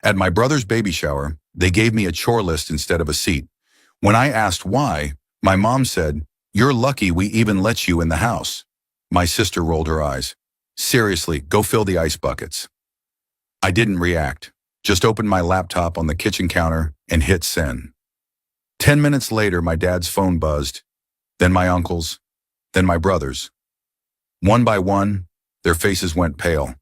At my brother's baby shower, they gave me a chore list instead of a seat. When I asked why, my mom said, "You're lucky we even let you in the house." My sister rolled her eyes. "Seriously, go fill the ice buckets." I didn't react, just opened my laptop on the kitchen counter and hit send. 10 minutes later, my dad's phone buzzed, then my uncle's, then my brother's. One by one, their faces went pale.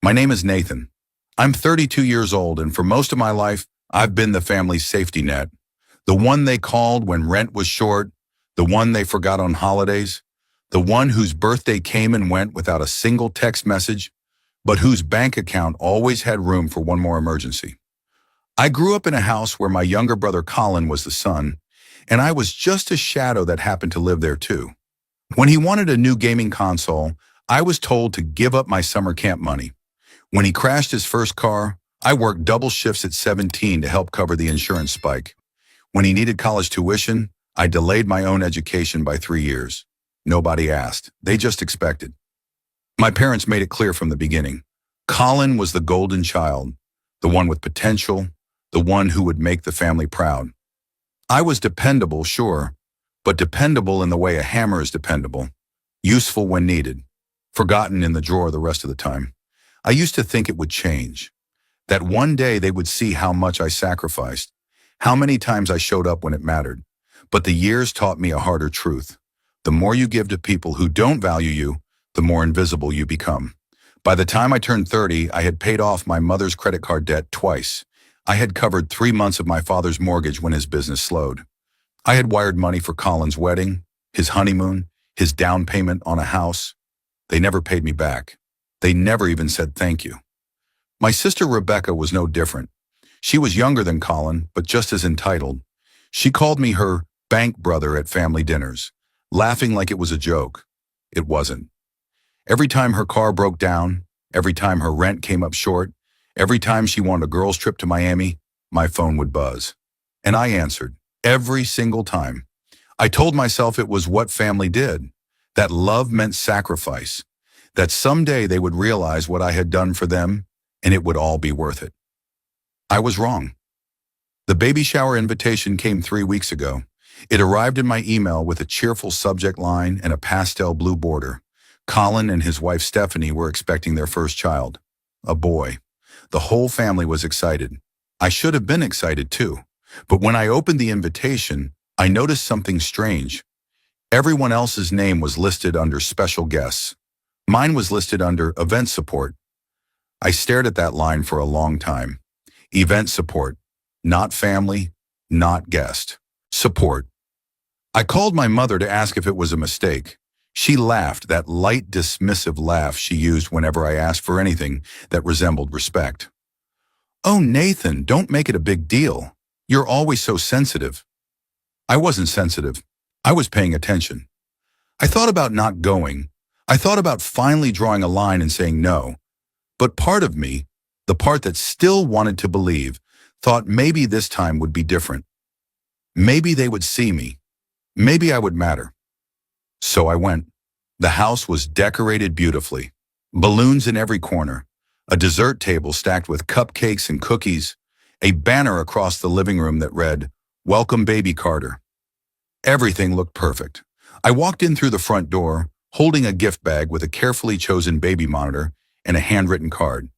My name is Nathan. I'm 32 years old, and for most of my life, I've been the family's safety net. The one they called when rent was short, the one they forgot on holidays, the one whose birthday came and went without a single text message, but whose bank account always had room for one more emergency. I grew up in a house where my younger brother Colin was the son, and I was just a shadow that happened to live there too. When he wanted a new gaming console, I was told to give up my summer camp money. When he crashed his first car, I worked double shifts at 17 to help cover the insurance spike. When he needed college tuition, I delayed my own education by 3 years. Nobody asked. They just expected. My parents made it clear from the beginning. Colin was the golden child, the one with potential, the one who would make the family proud. I was dependable, sure, but dependable in the way a hammer is dependable, useful when needed, forgotten in the drawer the rest of the time. I used to think it would change, that one day they would see how much I sacrificed, how many times I showed up when it mattered. But the years taught me a harder truth. The more you give to people who don't value you, the more invisible you become. By the time I turned 30, I had paid off my mother's credit card debt twice. I had covered 3 months of my father's mortgage when his business slowed. I had wired money for Colin's wedding, his honeymoon, his down payment on a house. They never paid me back. They never even said thank you. My sister Rebecca was no different. She was younger than Colin, but just as entitled. She called me her bank brother at family dinners, laughing like it was a joke. It wasn't. Every time her car broke down, every time her rent came up short, every time she wanted a girls' trip to Miami, my phone would buzz. And I answered, every single time. I told myself it was what family did, that love meant sacrifice, that someday they would realize what I had done for them, and it would all be worth it. I was wrong. The baby shower invitation came 3 weeks ago. It arrived in my email with a cheerful subject line and a pastel blue border. Colin and his wife Stephanie were expecting their first child, a boy. The whole family was excited. I should have been excited too. But when I opened the invitation, I noticed something strange. Everyone else's name was listed under special guests. Mine was listed under event support. I stared at that line for a long time. Event support, not family, not guest. Support. I called my mother to ask if it was a mistake. She laughed, that light, dismissive laugh she used whenever I asked for anything that resembled respect. "Oh, Nathan, don't make it a big deal. You're always so sensitive." I wasn't sensitive. I was paying attention. I thought about not going. I thought about finally drawing a line and saying no. But part of me, the part that still wanted to believe, thought maybe this time would be different. Maybe they would see me. Maybe I would matter. So I went. The house was decorated beautifully. Balloons in every corner. A dessert table stacked with cupcakes and cookies. A banner across the living room that read, "Welcome, Baby Carter." Everything looked perfect. I walked in through the front door, holding a gift bag with a carefully chosen baby monitor and a handwritten card.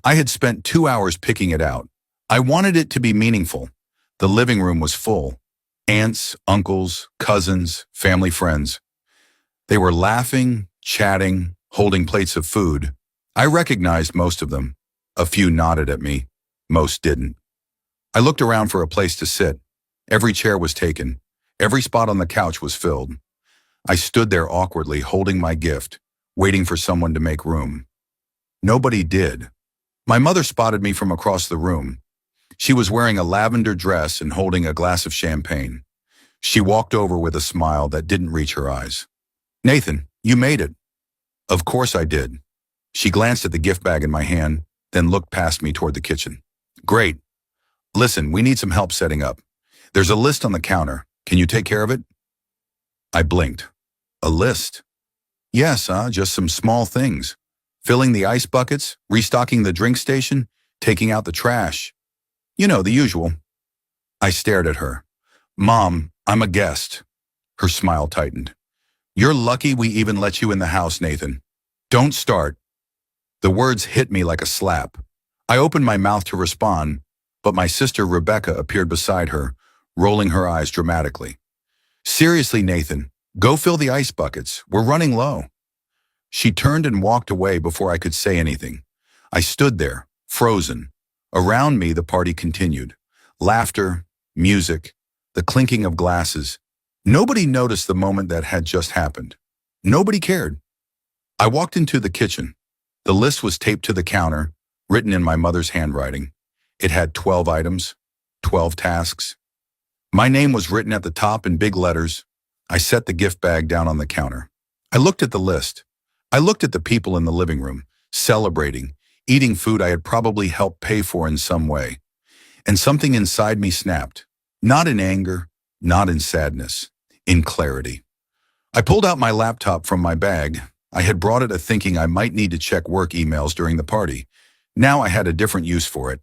I had spent 2 hours picking it out. I wanted it to be meaningful. The living room was full. Aunts, uncles, cousins, family friends. They were laughing, chatting, holding plates of food. I recognized most of them. A few nodded at me. Most didn't. I looked around for a place to sit. Every chair was taken. Every spot on the couch was filled. I stood there awkwardly, holding my gift, waiting for someone to make room. Nobody did. My mother spotted me from across the room. She was wearing a lavender dress and holding a glass of champagne. She walked over with a smile that didn't reach her eyes. "Nathan, you made it." Of course I did. She glanced at the gift bag in my hand, then looked past me toward the kitchen. "Great. Listen, we need some help setting up. There's a list on the counter. Can you take care of it?" I blinked. A list? Yes, just some small things. Filling the ice buckets, restocking the drink station, taking out the trash. You know, the usual. I stared at her. Mom, I'm a guest. Her smile tightened. You're lucky we even let you in the house, Nathan. Don't start. The words hit me like a slap. I opened my mouth to respond, but my sister Rebecca appeared beside her, rolling her eyes dramatically. Seriously, Nathan, go fill the ice buckets. We're running low. She turned and walked away before I could say anything. I stood there, frozen. Around me, the party continued. Laughter, music, the clinking of glasses. Nobody noticed the moment that had just happened. Nobody cared. I walked into the kitchen. The list was taped to the counter, written in my mother's handwriting. It had 12 items, 12 tasks. My name was written at the top in big letters. I set the gift bag down on the counter. I looked at the list. I looked at the people in the living room, celebrating, eating food I had probably helped pay for in some way. And something inside me snapped. Not in anger, not in sadness, in clarity. I pulled out my laptop from my bag. I had brought it thinking I might need to check work emails during the party. Now I had a different use for it.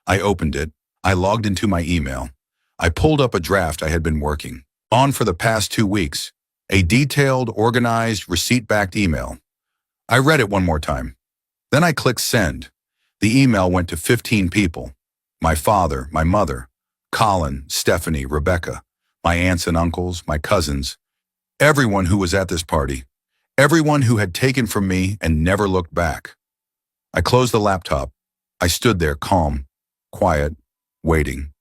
I opened it. I logged into my email. I pulled up a draft I had been working on for the past 2 weeks. A detailed, organized, receipt-backed email. I read it one more time. Then I clicked send. The email went to 15 people. My father, my mother, Colin, Stephanie, Rebecca, my aunts and uncles, my cousins, everyone who was at this party, everyone who had taken from me and never looked back. I closed the laptop. I stood there calm, quiet, waiting.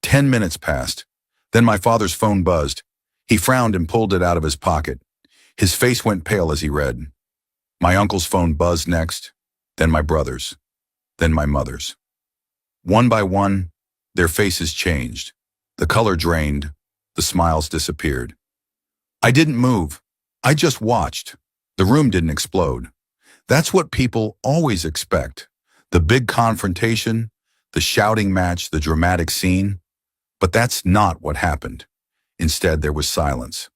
10 minutes passed. Then my father's phone buzzed. He frowned and pulled it out of his pocket. His face went pale as he read. My uncle's phone buzzed next, then my brother's, then my mother's. One by one, their faces changed. The color drained, the smiles disappeared. I didn't move. I just watched. The room didn't explode. That's what people always expect. The big confrontation, the shouting match, the dramatic scene. But that's not what happened. Instead, there was silence.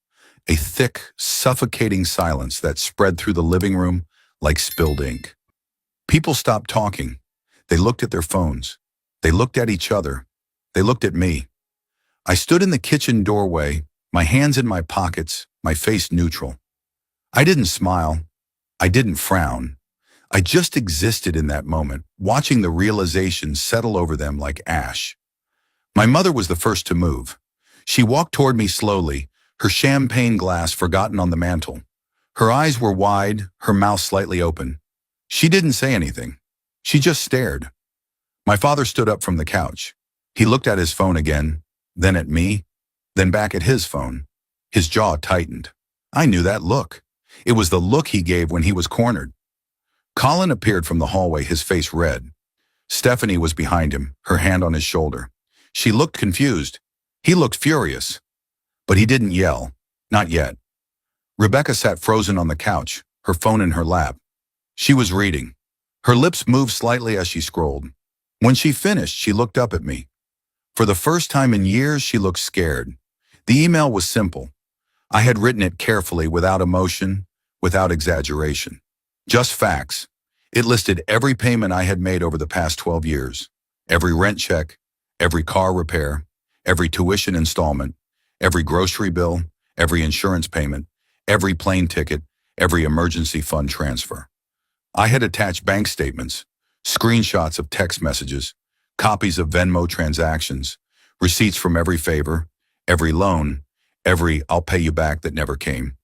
A thick, suffocating silence that spread through the living room like spilled ink. People stopped talking. They looked at their phones. They looked at each other. They looked at me. I stood in the kitchen doorway, my hands in my pockets, my face neutral. I didn't smile. I didn't frown. I just existed in that moment, watching the realization settle over them like ash. My mother was the first to move. She walked toward me slowly, her champagne glass forgotten on the mantel. Her eyes were wide, her mouth slightly open. She didn't say anything. She just stared. My father stood up from the couch. He looked at his phone again, then at me, then back at his phone. His jaw tightened. I knew that look. It was the look he gave when he was cornered. Colin appeared from the hallway, his face red. Stephanie was behind him, her hand on his shoulder. She looked confused. He looked furious. But he didn't yell. Not yet. Rebecca sat frozen on the couch, her phone in her lap. She was reading. Her lips moved slightly as she scrolled. When she finished, she looked up at me. For the first time in years, she looked scared. The email was simple. I had written it carefully, without emotion, without exaggeration. Just facts. It listed every payment I had made over the past 12 years. Every rent check, every car repair, every tuition installment, every grocery bill, every insurance payment, every plane ticket, every emergency fund transfer. I had attached bank statements, screenshots of text messages, copies of Venmo transactions, receipts from every favor, every loan, every "I'll pay you back" that never came.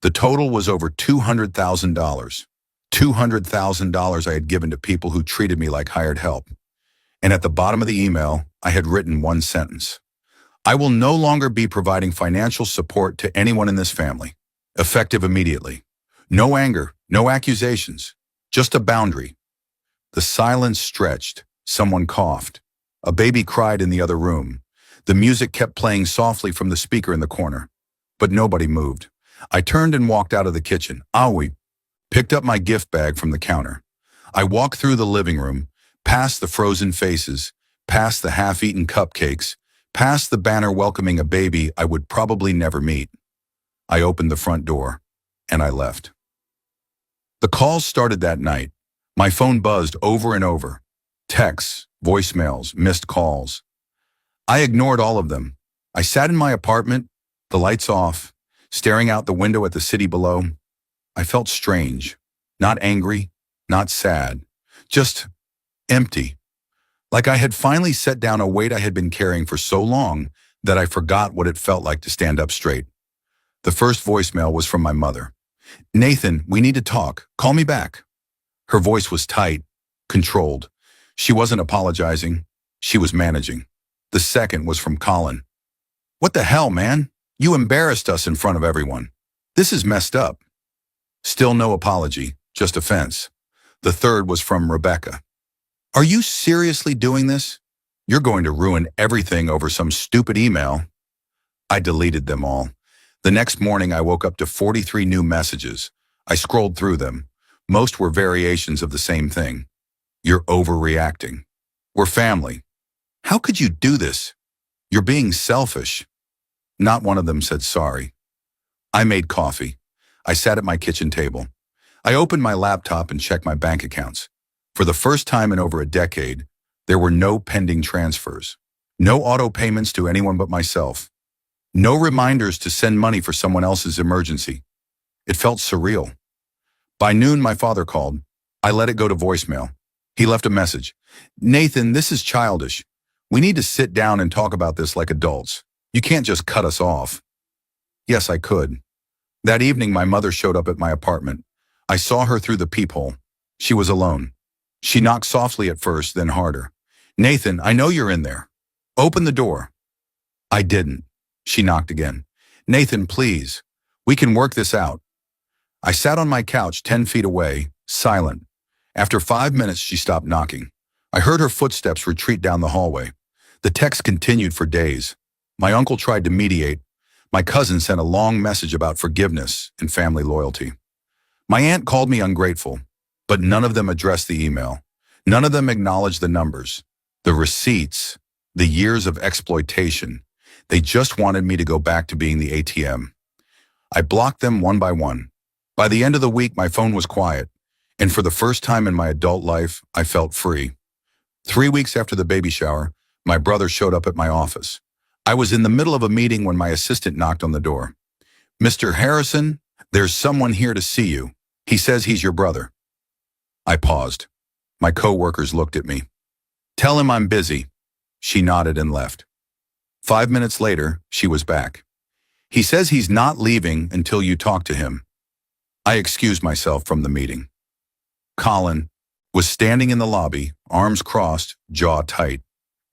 The total was over $200,000. $200,000 I had given to people who treated me like hired help. And at the bottom of the email, I had written one sentence. I will no longer be providing financial support to anyone in this family. Effective immediately. No anger, no accusations, just a boundary. The silence stretched. Someone coughed. A baby cried in the other room. The music kept playing softly from the speaker in the corner. But nobody moved. I turned and walked out of the kitchen. We picked up my gift bag from the counter. I walked through the living room, past the frozen faces, past the half-eaten cupcakes, past the banner welcoming a baby I would probably never meet. I opened the front door, and I left. The calls started that night. My phone buzzed over and over. Texts, voicemails, missed calls. I ignored all of them. I sat in my apartment, the lights off, staring out the window at the city below. I felt strange, not angry, not sad, just empty. Like I had finally set down a weight I had been carrying for so long that I forgot what it felt like to stand up straight. The first voicemail was from my mother. "Nathan, we need to talk. Call me back." Her voice was tight, controlled. She wasn't apologizing. She was managing. The second was from Colin. "What the hell, man? You embarrassed us in front of everyone. This is messed up." Still no apology, just offense. The third was from Rebecca. "Are you seriously doing this? You're going to ruin everything over some stupid email." I deleted them all. The next morning I woke up to 43 new messages. I scrolled through them. Most were variations of the same thing. "You're overreacting. We're family. How could you do this? You're being selfish." Not one of them said sorry. I made coffee. I sat at my kitchen table. I opened my laptop and checked my bank accounts. For the first time in over a decade, there were no pending transfers, no auto payments to anyone but myself, no reminders to send money for someone else's emergency. It felt surreal. By noon, my father called. I let it go to voicemail. He left a message. "Nathan, this is childish. We need to sit down and talk about this like adults. You can't just cut us off." Yes, I could. That evening, my mother showed up at my apartment. I saw her through the peephole. She was alone. She knocked softly at first, then harder. "Nathan, I know you're in there. Open the door." I didn't. She knocked again. "Nathan, please. We can work this out." I sat on my couch 10 feet away, silent. After 5 minutes, she stopped knocking. I heard her footsteps retreat down the hallway. The text continued for days. My uncle tried to mediate. My cousin sent a long message about forgiveness and family loyalty. My aunt called me ungrateful, but none of them addressed the email. None of them acknowledged the numbers, the receipts, the years of exploitation. They just wanted me to go back to being the ATM. I blocked them one by one. By the end of the week, my phone was quiet, and for the first time in my adult life, I felt free. 3 weeks after the baby shower, my brother showed up at my office. I was in the middle of a meeting when my assistant knocked on the door. "Mr. Harrison, there's someone here to see you. He says he's your brother." I paused. My co-workers looked at me. "Tell him I'm busy." She nodded and left. 5 minutes later, she was back. "He says he's not leaving until you talk to him." I excused myself from the meeting. Colin was standing in the lobby, arms crossed, jaw tight.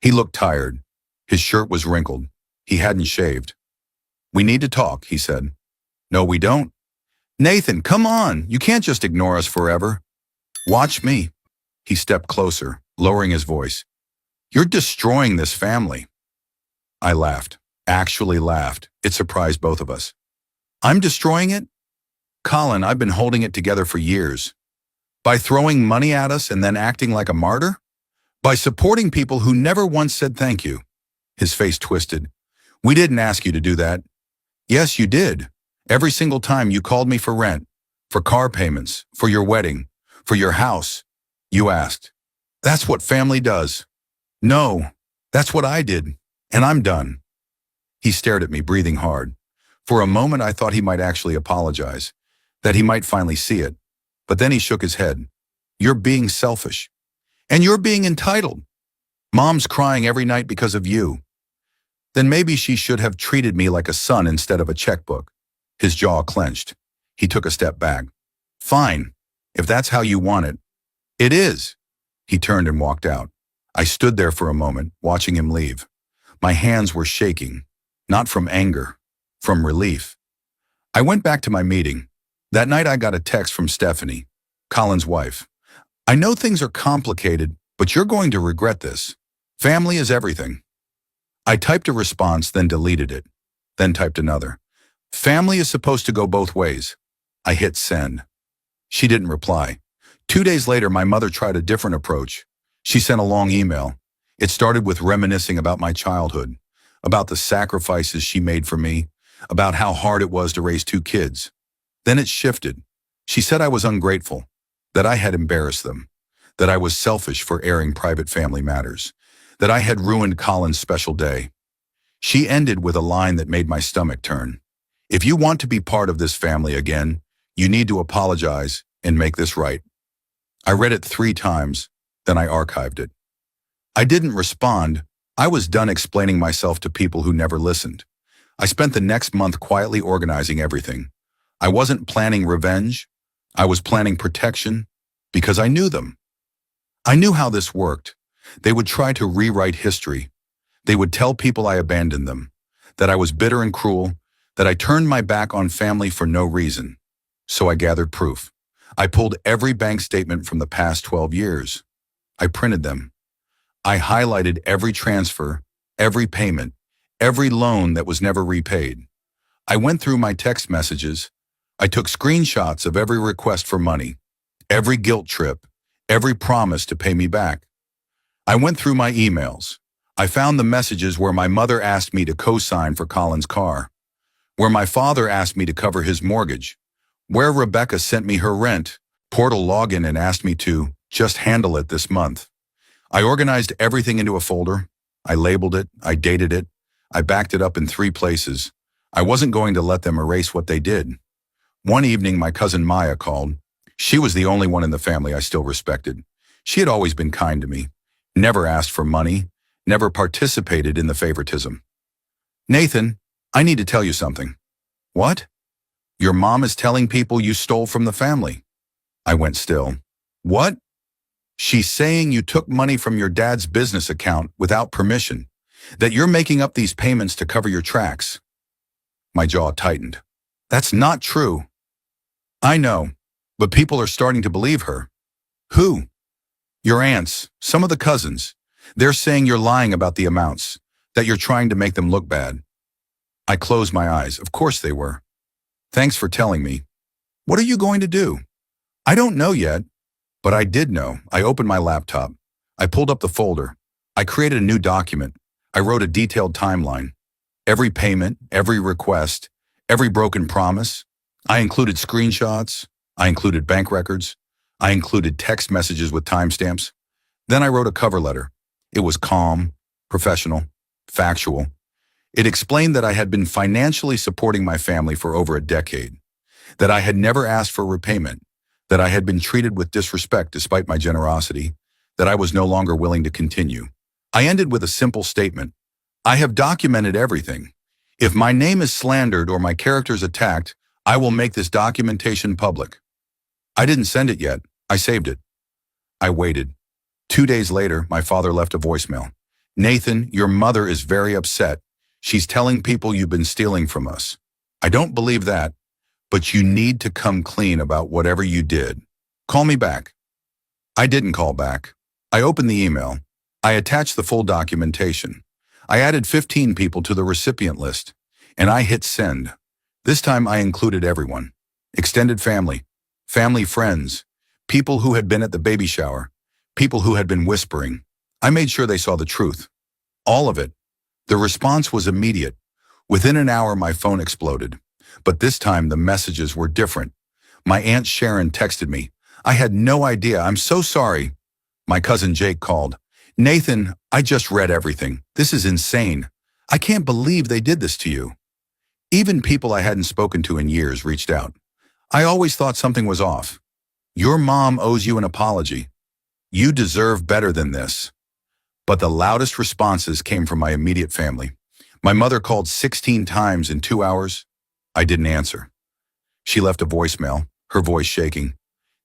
He looked tired. His shirt was wrinkled. He hadn't shaved. "We need to talk," he said. "No, we don't." "Nathan, come on. You can't just ignore us forever." "Watch me." He stepped closer, lowering his voice. "You're destroying this family." I laughed, actually laughed. It surprised both of us. "I'm destroying it?" "Colin, I've been holding it together for years. By throwing money at us and then acting like a martyr? By supporting people who never once said thank you." His face twisted. "We didn't ask you to do that." "Yes, you did. Every single time you called me for rent, for car payments, for your wedding, for your house, you asked. That's what family does." "No, that's what I did, and I'm done." He stared at me, breathing hard. For a moment, I thought he might actually apologize, that he might finally see it. But then he shook his head. "You're being selfish. And you're being entitled. Mom's crying every night because of you." Then maybe she should have treated me like a son instead of a checkbook. His jaw clenched. He took a step back. "Fine, if that's how you want it." "It is." He turned and walked out. I stood there for a moment, watching him leave. My hands were shaking, not from anger, from relief. I went back to my meeting. That night I got a text from Stephanie, Colin's wife. "I know things are complicated, but you're going to regret this. Family is everything." I typed a response, then deleted it, then typed another. "Family is supposed to go both ways." I hit send. She didn't reply. 2 days later, my mother tried a different approach. She sent a long email. It started with reminiscing about my childhood, about the sacrifices she made for me, about how hard it was to raise 2 kids. Then it shifted. She said I was ungrateful, that I had embarrassed them, that I was selfish for airing private family matters, that I had ruined Colin's special day. She ended with a line that made my stomach turn. If you want to be part of this family again, you need to apologize and make this right. I read it 3 times, then I archived it. I didn't respond. I was done explaining myself to people who never listened. I spent the next month quietly organizing everything. I wasn't planning revenge. I was planning protection because I knew them. I knew how this worked. They would try to rewrite history. They would tell people I abandoned them, that I was bitter and cruel, that I turned my back on family for no reason. So I gathered proof. I pulled every bank statement from the past 12 years. I printed them. I highlighted every transfer, every payment, every loan that was never repaid. I went through my text messages. I took screenshots of every request for money, every guilt trip, every promise to pay me back. I went through my emails. I found the messages where my mother asked me to co-sign for Colin's car, where my father asked me to cover his mortgage, where Rebecca sent me her rent portal login and asked me to just handle it this month. I organized everything into a folder. I labeled it. I dated it. I backed it up in 3 places. I wasn't going to let them erase what they did. One evening, my cousin Maya called. She was the only one in the family I still respected. She had always been kind to me, never asked for money, never participated in the favoritism. "Nathan, I need to tell you something." "What?" "Your mom is telling people you stole from the family." I went still. "What?" "She's saying you took money from your dad's business account without permission, that you're making up these payments to cover your tracks." My jaw tightened. "That's not true." "I know, but people are starting to believe her." "Who?" "Your aunts, some of the cousins. They're saying you're lying about the amounts, that you're trying to make them look bad." I closed my eyes. Of course they were. "Thanks for telling me. What are you going to do?" "I don't know yet, but I did know." I opened my laptop. I pulled up the folder. I created a new document. I wrote a detailed timeline. Every payment, every request, every broken promise. I included screenshots. I included bank records. I included text messages with timestamps. Then I wrote a cover letter. It was calm, professional, factual. It explained that I had been financially supporting my family for over a decade, that I had never asked for repayment, that I had been treated with disrespect despite my generosity, that I was no longer willing to continue. I ended with a simple statement. I have documented everything. If my name is slandered or my characters attacked, I will make this documentation public. I didn't send it yet. I saved it. I waited. 2 days later, my father left a voicemail. "Nathan, your mother is very upset. She's telling people you've been stealing from us. I don't believe that, but you need to come clean about whatever you did. Call me back." I didn't call back. I opened the email. I attached the full documentation. I added 15 people to the recipient list, and I hit send. This time I included everyone. Extended family, family friends, people who had been at the baby shower, people who had been whispering. I made sure they saw the truth. All of it. The response was immediate. Within an hour, my phone exploded. But this time, the messages were different. My Aunt Sharon texted me. "I had no idea. I'm so sorry." My cousin Jake called. "Nathan, I just read everything. This is insane. I can't believe they did this to you." Even people I hadn't spoken to in years reached out. "I always thought something was off. Your mom owes you an apology. You deserve better than this." But the loudest responses came from my immediate family. My mother called 16 times in 2 hours. I didn't answer. She left a voicemail, her voice shaking.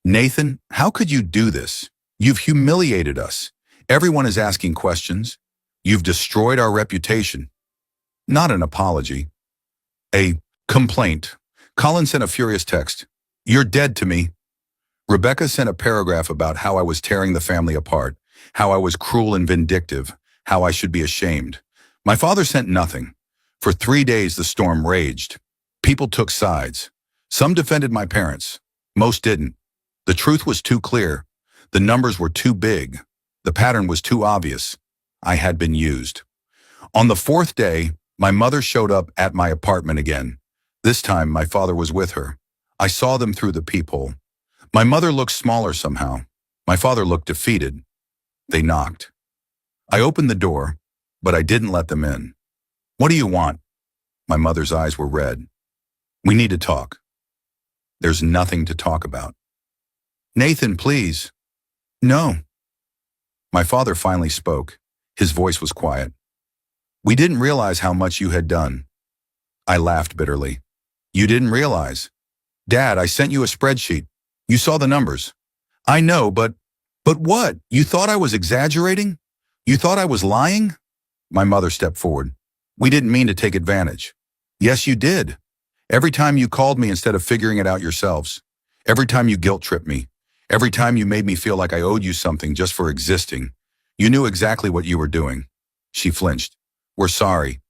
"Nathan, how could you do this? You've humiliated us. Everyone is asking questions. You've destroyed our reputation." Not an apology. A complaint. Colin sent a furious text. "You're dead to me." Rebecca sent a paragraph about how I was tearing the family apart, how I was cruel and vindictive, how I should be ashamed. My father sent nothing. For 3 days the storm raged. People took sides. Some defended my parents. Most didn't. The truth was too clear. The numbers were too big. The pattern was too obvious. I had been used. On the 4th day, my mother showed up at my apartment again. This time, my father was with her. I saw them through the peephole. My mother looked smaller somehow. My father looked defeated. They knocked. I opened the door, but I didn't let them in. What do you want? My mother's eyes were red. We need to talk. There's nothing to talk about. Nathan, please. No. My father finally spoke. His voice was quiet. We didn't realize how much you had done. I laughed bitterly. You didn't realize? Dad, I sent you a spreadsheet. You saw the numbers. I know, but what? You thought I was exaggerating? You thought I was lying? My mother stepped forward. We didn't mean to take advantage. Yes, you did. Every time you called me instead of figuring it out yourselves. Every time you guilt-tripped me. Every time you made me feel like I owed you something just for existing. You knew exactly what you were doing. She flinched. We're sorry.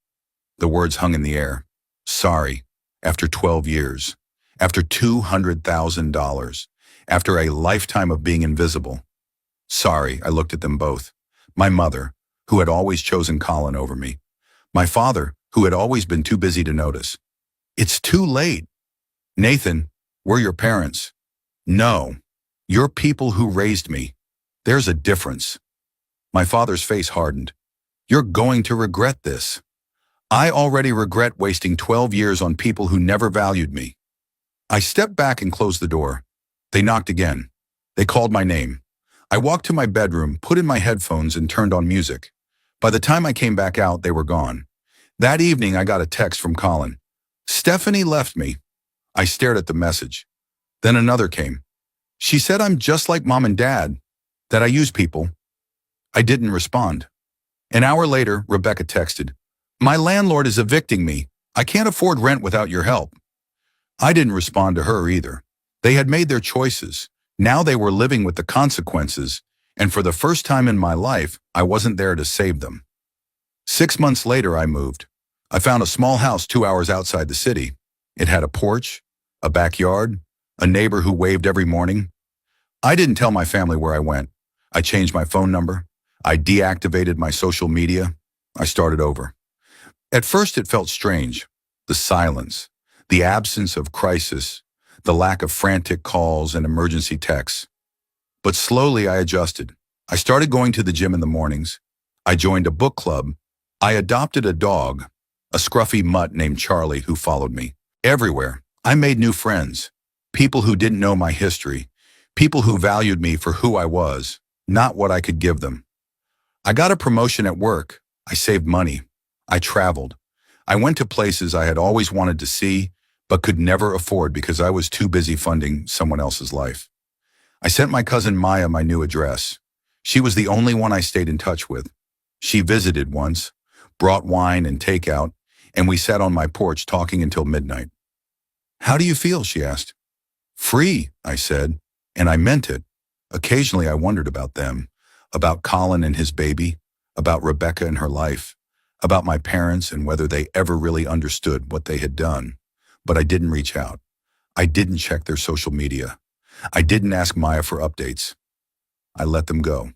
The words hung in the air. Sorry. After 12 years. After $200,000. After a lifetime of being invisible. Sorry, I looked at them both. My mother, who had always chosen Colin over me. My father, who had always been too busy to notice. It's too late. Nathan, we're your parents. No, you're people who raised me. There's a difference. My father's face hardened. You're going to regret this. I already regret wasting 12 years on people who never valued me. I stepped back and closed the door. They knocked again. They called my name. I walked to my bedroom, put in my headphones, and turned on music. By the time I came back out, they were gone. That evening, I got a text from Colin. Stephanie left me. I stared at the message. Then another came. She said I'm just like mom and dad, that I use people. I didn't respond. An hour later, Rebecca texted, my landlord is evicting me. I can't afford rent without your help. I didn't respond to her either. They had made their choices. Now they were living with the consequences, and for the first time in my life, I wasn't there to save them. 6 months later, I moved. I found a small house 2 hours outside the city. It had a porch, a backyard, a neighbor who waved every morning. I didn't tell my family where I went. I changed my phone number. I deactivated my social media. I started over. At first, it felt strange. The silence, the absence of crisis, the lack of frantic calls and emergency texts. But slowly I adjusted. I started going to the gym in the mornings. I joined a book club. I adopted a dog, a scruffy mutt named Charlie who followed me. Everywhere, I made new friends, people who didn't know my history, people who valued me for who I was, not what I could give them. I got a promotion at work. I saved money. I traveled. I went to places I had always wanted to see, but could never afford because I was too busy funding someone else's life. I sent my cousin Maya my new address. She was the only one I stayed in touch with. She visited once, brought wine and takeout, and we sat on my porch talking until midnight. How do you feel? She asked. Free, I said, and I meant it. Occasionally I wondered about them, about Colin and his baby, about Rebecca and her life, about my parents and whether they ever really understood what they had done. But I didn't reach out. I didn't check their social media. I didn't ask Maya for updates. I let them go.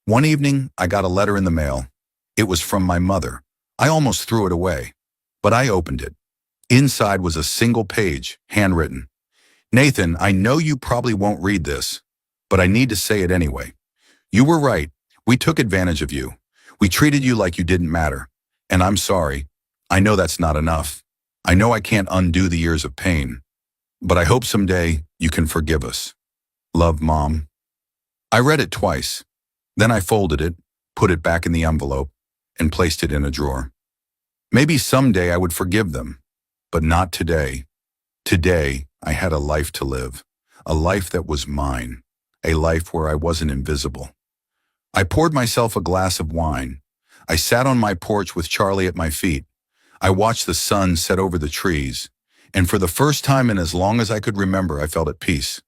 One evening, I got a letter in the mail. It was from my mother. I almost threw it away, but I opened it. Inside was a single page, handwritten. Nathan, I know you probably won't read this, but I need to say it anyway. You were right. We took advantage of you. We treated you like you didn't matter. And I'm sorry. I know that's not enough. I know I can't undo the years of pain, but I hope someday you can forgive us. Love, Mom. I read it twice. Then I folded it, put it back in the envelope, and placed it in a drawer. Maybe someday I would forgive them, but not today. Today, I had a life to live, a life that was mine, a life where I wasn't invisible. I poured myself a glass of wine. I sat on my porch with Charlie at my feet. I watched the sun set over the trees, and for the first time in as long as I could remember, I felt at peace.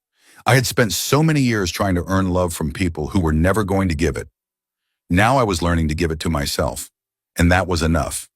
I had spent so many years trying to earn love from people who were never going to give it. Now I was learning to give it to myself, and that was enough.